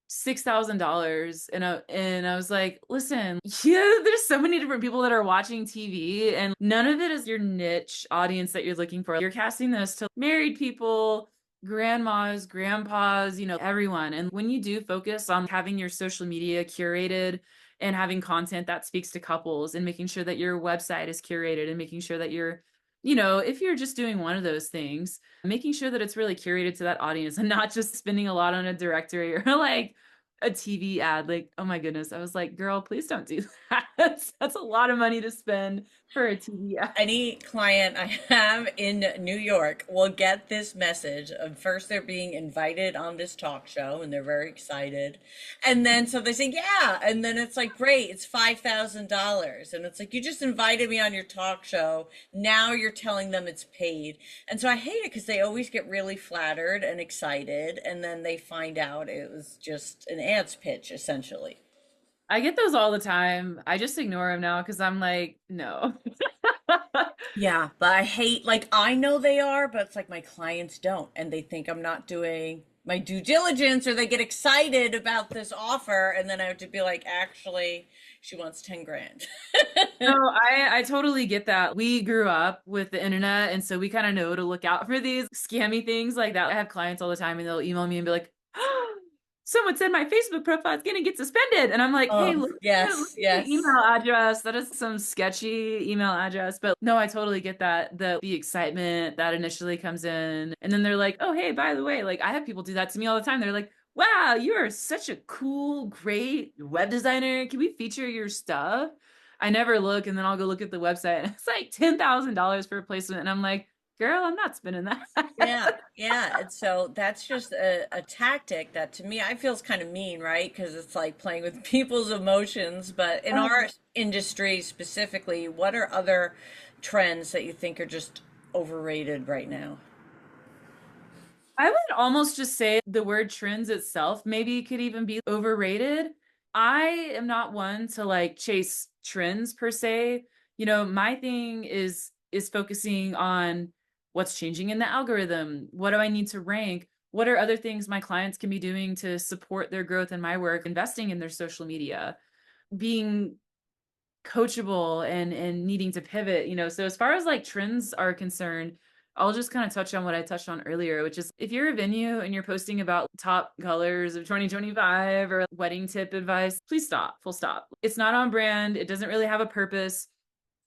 $6,000. And I was like, listen, yeah, there's so many different people that are watching TV and none of it is your niche audience that you're looking for. You're casting this to married people, grandmas, grandpas, everyone. And when you do focus on having your social media curated and having content that speaks to couples and making sure that your website is curated and making sure that if you're just doing one of those things, making sure that it's really curated to that audience and not just spending a lot on a directory or like a TV ad. Like, oh my goodness. I was like, girl, please don't do that. That's a lot of money to spend for a TV ad. Any client I have in New York will get this message of first they're being invited on this talk show and they're very excited. And then so they say, yeah. And then it's like, great, it's $5,000. And it's like, you just invited me on your talk show. Now you're telling them it's paid. And so I hate it because they always get really flattered and excited. And then they find out it was just an ads pitch, essentially. I get those all the time. I just ignore them now because I'm like, no. Yeah, but I hate, like, I know they are, but it's like my clients don't, and they think I'm not doing my due diligence, or they get excited about this offer, and then I have to be like, actually, she wants 10 grand. No, I totally get that. We grew up with the internet, and so we kind of know to look out for these scammy things like that. I have clients all the time, and they'll email me and be like, oh, someone said my Facebook profile is going to get suspended. And I'm like, hey, Oh, look yes, at the yes. email address. That is some sketchy email address. But no, I totally get that. The excitement that initially comes in. And then they're like, oh, hey, by the way, like I have people do that to me all the time. They're like, wow, you are such a cool, great web designer. Can we feature your stuff? I never look, and then I'll go look at the website and it's like $10,000 for a placement. And I'm like, girl, I'm not spinning that. Yeah, yeah. And so that's just a tactic that to me I feel is kind of mean, right? Because it's like playing with people's emotions. But in our industry specifically, what are other trends that you think are just overrated right now? I would almost just say the word trends itself maybe could even be overrated. I am not one to like chase trends per se. You know, my thing is focusing on what's changing in the algorithm. What do I need to rank? What are other things my clients can be doing to support their growth in my work, investing in their social media, being coachable and needing to pivot, you know. So as far as like trends are concerned, I'll just kind of touch on what I touched on earlier, which is if you're a venue and you're posting about top colors of 2025 or wedding tip advice, please stop, full stop. It's not on brand. It doesn't really have a purpose.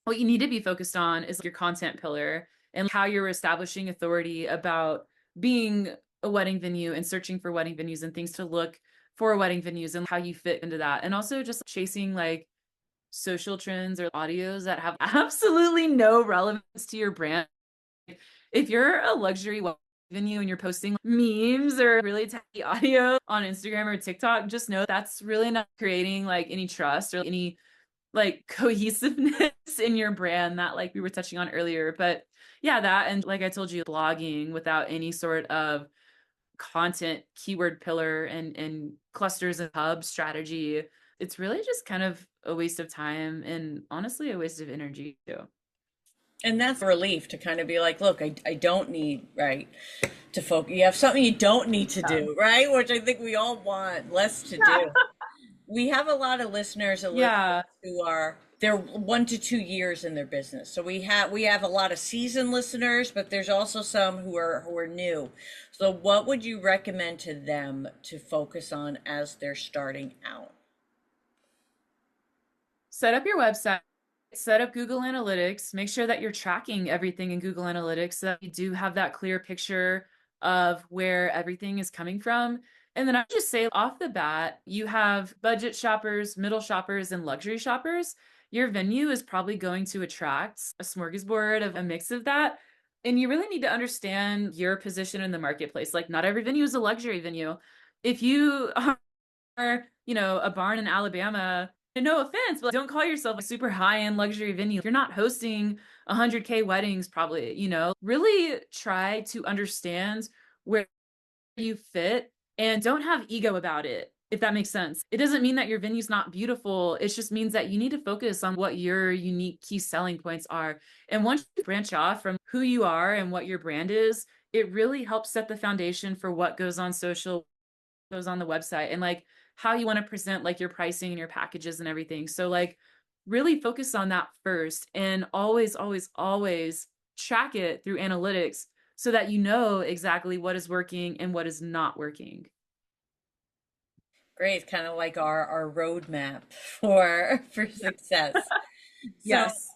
What you need to be focused on is your content pillar and how you're establishing authority about being a wedding venue and searching for wedding venues and things to look for wedding venues and how you fit into that. And also just chasing like social trends or audios that have absolutely no relevance to your brand. If you're a luxury venue and you're posting memes or really tacky audio on Instagram or TikTok, just know that's really not creating like any trust or any like cohesiveness in your brand that like we were touching on earlier. But yeah, that and like I told you, blogging without any sort of content keyword pillar and clusters and hub strategy, it's really just kind of a waste of time and honestly a waste of energy too. And that's a relief to kind of be like, look, I don't need, right, to focus. You have something you don't need to Yeah. do, right? Which I think we all want less to do. We have a lot of listeners, Elizabeth, Yeah. who are they're 1 to 2 years in their business. So we have a lot of seasoned listeners, but there's also some who are new. So what would you recommend to them to focus on as they're starting out? Set up your website, set up Google Analytics, make sure that you're tracking everything in Google Analytics so that you do have that clear picture of where everything is coming from. And then I would just say off the bat, you have budget shoppers, middle shoppers, and luxury shoppers. Your venue is probably going to attract a smorgasbord of a mix of that. And you really need to understand your position in the marketplace. Like, not every venue is a luxury venue. If you are, you know, a barn in Alabama, and no offense, but don't call yourself a super high-end luxury venue. If you're not hosting 100K weddings, probably, you know, really try to understand where you fit and don't have ego about it, if that makes sense. It doesn't mean that your venue's not beautiful. It just means that you need to focus on what your unique key selling points are. And once you branch off from who you are and what your brand is, it really helps set the foundation for what goes on social, goes on the website, and like how you want to present like your pricing and your packages and everything. So like really focus on that first and always, always, always track it through analytics so that you know exactly what is working and what is not working. Great, it's kind of like our roadmap for success. So, Yes.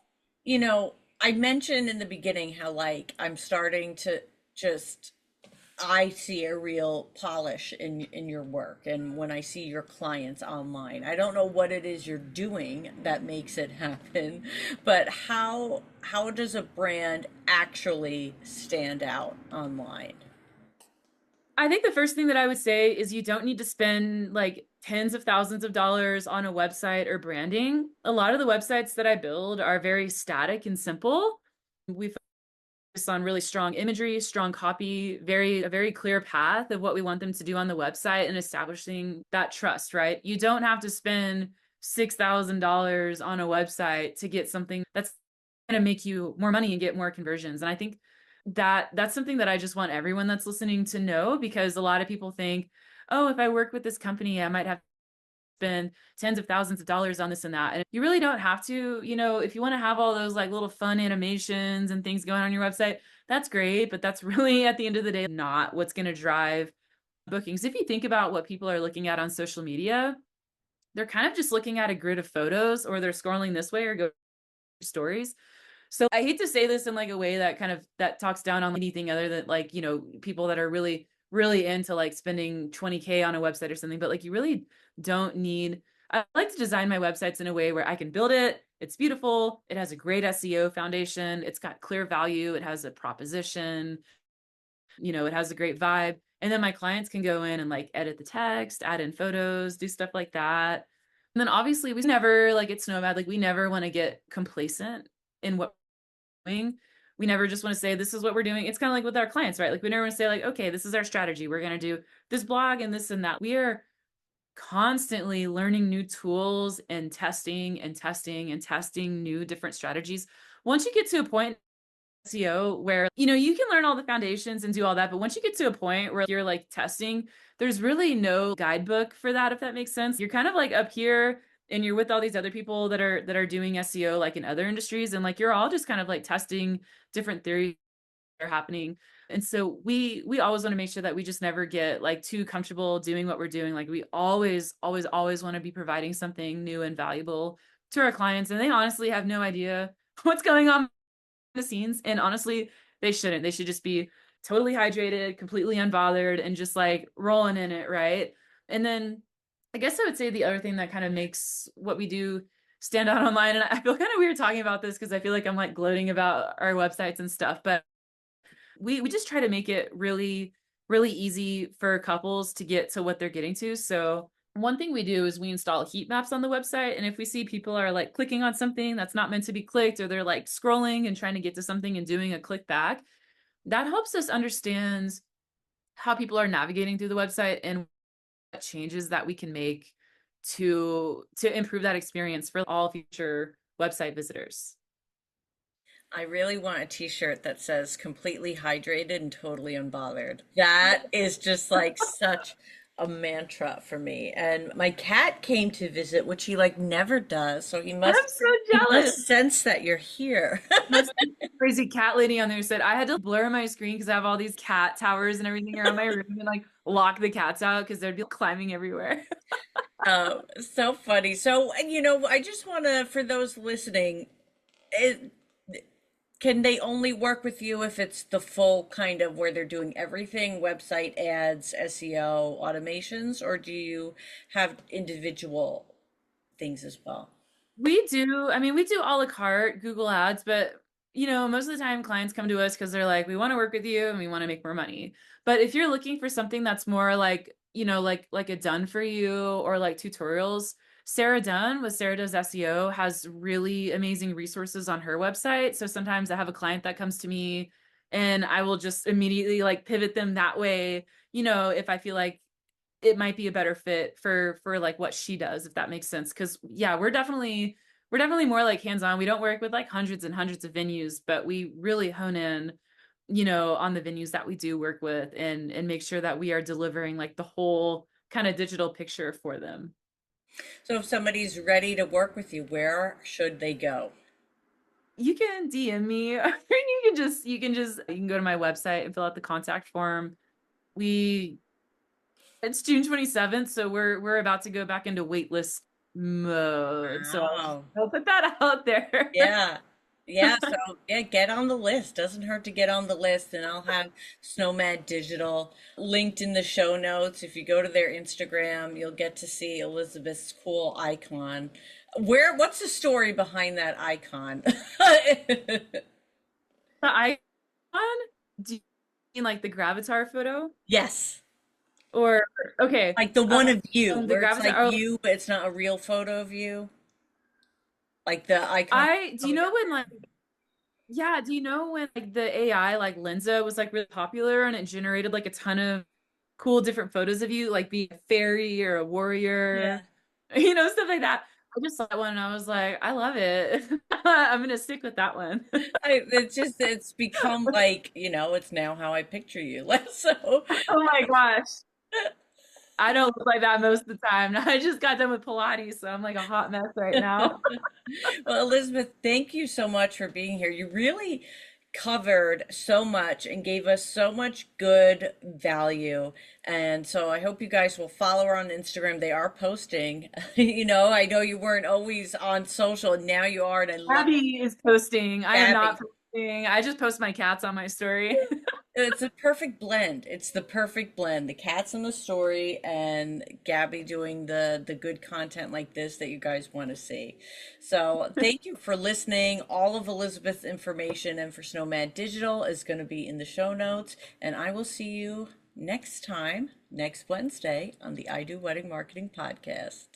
I mentioned in the beginning how like I'm starting to just I see a real polish in your work and when I see your clients online. I don't know what it is you're doing that makes it happen, but how does a brand actually stand out online? I think the first thing that I would say is you don't need to spend like tens of thousands of dollars on a website or branding. A lot of the websites that I build are very static and simple. We focus on really strong imagery, strong copy, a very clear path of what we want them to do on the website and establishing that trust, right? You don't have to spend $6,000 on a website to get something that's going to make you more money and get more conversions. And I think that that's something that I just want everyone that's listening to know, because a lot of people think, oh, if I work with this company, I might have to spend tens of thousands of dollars on this and that. And you really don't have to. You know, if you want to have all those like little fun animations and things going on your website, that's great. But that's really at the end of the day, not what's going to drive bookings. If you think about what people are looking at on social media, they're kind of just looking at a grid of photos, or they're scrolling this way or go stories. So I hate to say this in like a way that kind of that talks down on anything other than like, you know, people that are really, really into like spending 20K on a website or something, but like you really don't need, I like to design my websites in a way where I can build it It's beautiful. It has a great SEO foundation. It's got clear value. It has a proposition. It has a great vibe. And then my clients can go in and like edit the text, add in photos, do stuff like that. And then obviously we never like at Snowmad, like we never want to get complacent in what we're doing. We never just want to say this is what we're doing. It's kind of like with our clients, right? Like we never want to say like, okay, this is our strategy. We're going to do this blog and this and that. We are constantly learning new tools and testing and testing and testing new different strategies. Once you get to a point SEO where you can learn all the foundations and do all that, but once you get to a point where you're like testing, there's really no guidebook for that, if that makes sense. You're kind of like up here and you're with all these other people that are doing SEO like in other industries, and like you're all just kind of like testing different theories that are happening. And so we always want to make sure that we just never get like too comfortable doing what we're doing. Like we always want to be providing something new and valuable to our clients, and they honestly have no idea what's going on the scenes. And honestly, they shouldn't. They should just be totally hydrated, completely unbothered, and just like rolling in it, right? And then I guess I would say the other thing that kind of makes what we do stand out online, and I feel kind of weird talking about this because I feel like I'm like gloating about our websites and stuff, but we just try to make it really, really easy for couples to get to what they're getting to. So one thing we do is we install heat maps on the website. And if we see people are like clicking on something that's not meant to be clicked, or they're like scrolling and trying to get to something and doing a click back, that helps us understand how people are navigating through the website and what changes that we can make to improve that experience for all future website visitors. I really want a t-shirt that says completely hydrated and totally unbothered. That is just like such a mantra for me. And my cat came to visit, which he like never does. So I'm so he jealous. must sense that you're here. That's the crazy cat lady on there said I had to blur my screen because I have all these cat towers and everything around my room, and like lock the cats out because they'd be climbing everywhere. So funny. So, I just want to, for those listening, it, can they only work with you if it's the full kind of where they're doing everything, website ads, SEO, automations, or do you have individual things as well? We do. I mean, we do a la carte Google ads, but most of the time clients come to us because they're like, we want to work with you and we want to make more money. But if you're looking for something that's more like, like a done for you or like tutorials, Sarah Dunn with Sarah Does SEO has really amazing resources on her website. So sometimes I have a client that comes to me and I will just immediately like pivot them that way, if I feel like it might be a better fit for like what she does, if that makes sense. Because yeah, we're definitely more like hands-on. We don't work with like hundreds and hundreds of venues, but we really hone in on the venues that we do work with, and make sure that we are delivering like the whole kind of digital picture for them. So if somebody's ready to work with you, where should they go? You can DM me, or you can go to my website and fill out the contact form. We It's June 27th, so we're about to go back into waitlist mode. So Wow. I'll put that out there. Yeah. Yeah, so yeah, get on the list. Doesn't hurt to get on the list, and I'll have Snowmad Digital linked in the show notes. If you go to their Instagram, you'll get to see Elizabeth's cool icon. What's the story behind that icon? The icon, do you mean like the Gravatar photo? Yes. Or okay, Like the one of you, the where it's Gravatar. like Oh, you, but it's not a real photo of you. Like the icon. I do you know when like yeah, do you know when like the AI like Lenza was like really popular and it generated like a ton of cool different photos of you, like being a fairy or a Yeah. warrior, stuff like that. I just saw that one and I was like, I love it. I'm gonna stick with that one. It's become like, it's now how I picture you. Like, so, Oh my gosh. I don't look like that most of the time. I just got done with Pilates, so I'm like a hot mess right now. well, Elizabeth, thank you so much for being here. You really covered so much and gave us so much good value. And so I hope you guys will follow her on Instagram. They are posting. I know you weren't always on social, and now you are, and I love Abby is posting. I am not Abby. posting. I just post my cats on my story. It's a perfect blend. It's the perfect blend. The cat's in the story and Gabby doing the good content like this that you guys want to see. So thank you for listening. All of Elizabeth's information and for Snowmad Digital is going to be in the show notes. And I will see you next time, next Wednesday on the I Do Wedding Marketing Podcast.